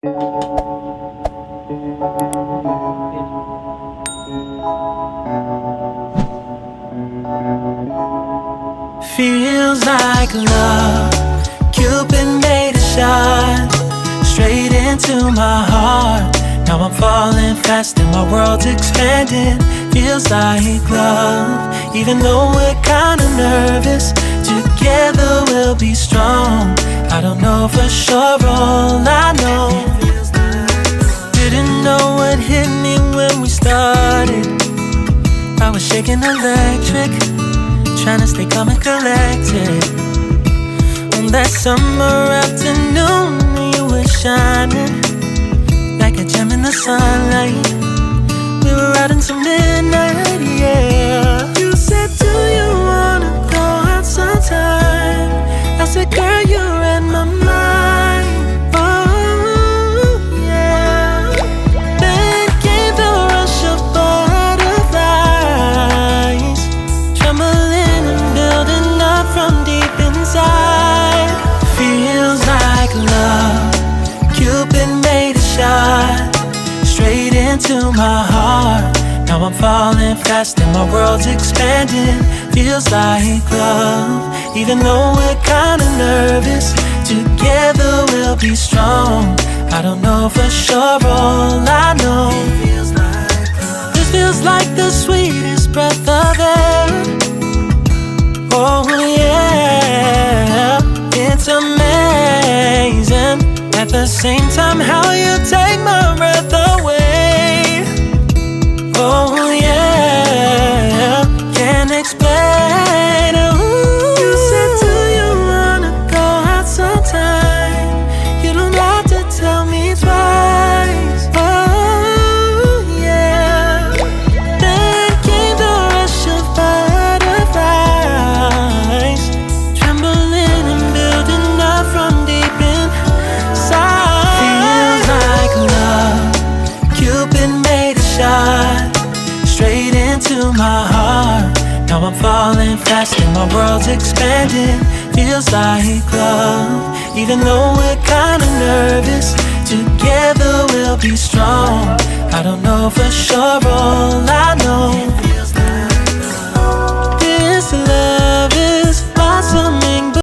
Feels like love. Cupid made a shot straight into my heart. Now I'm falling fast and my world's expanding. Feels like love. Even though we're kinda nervous, together we'll be strong. I don't know for sure, all I know. Didn't know what hit me when we started. I was shaking electric, trying to stay calm and collected. On that summer afternoon, you were shining like a gem in the sunlight. We were out until midnight, yeah. You said, do you wanna go out sometime? I said, girl, you read my mind. Oh, yeah. Then came the rush of butterflies, trembling and building up from deep inside. Feels like love. Cupid made a shot straight into my heart. Now I'm falling fast and my world's expanding. Feels like love. Even though we're kinda nervous, together we'll be strong. I don't know for sure, all I know. This feels like the sweetest breath of air. Oh yeah, it's amazing. At the same time, how you take my breath away. Oh yeah, can't explain. Ooh. You said, do you wanna go out sometime? You don't have to tell me twice. Oh yeah. Then came the rush of butterflies, trembling and building up from deep inside. Feels like love. Cupid made a shot straight into my heart. Now I'm falling fast and my world's expanding. Feels like love. Even though we're kinda nervous, together we'll be strong. I don't know for sure, all I know.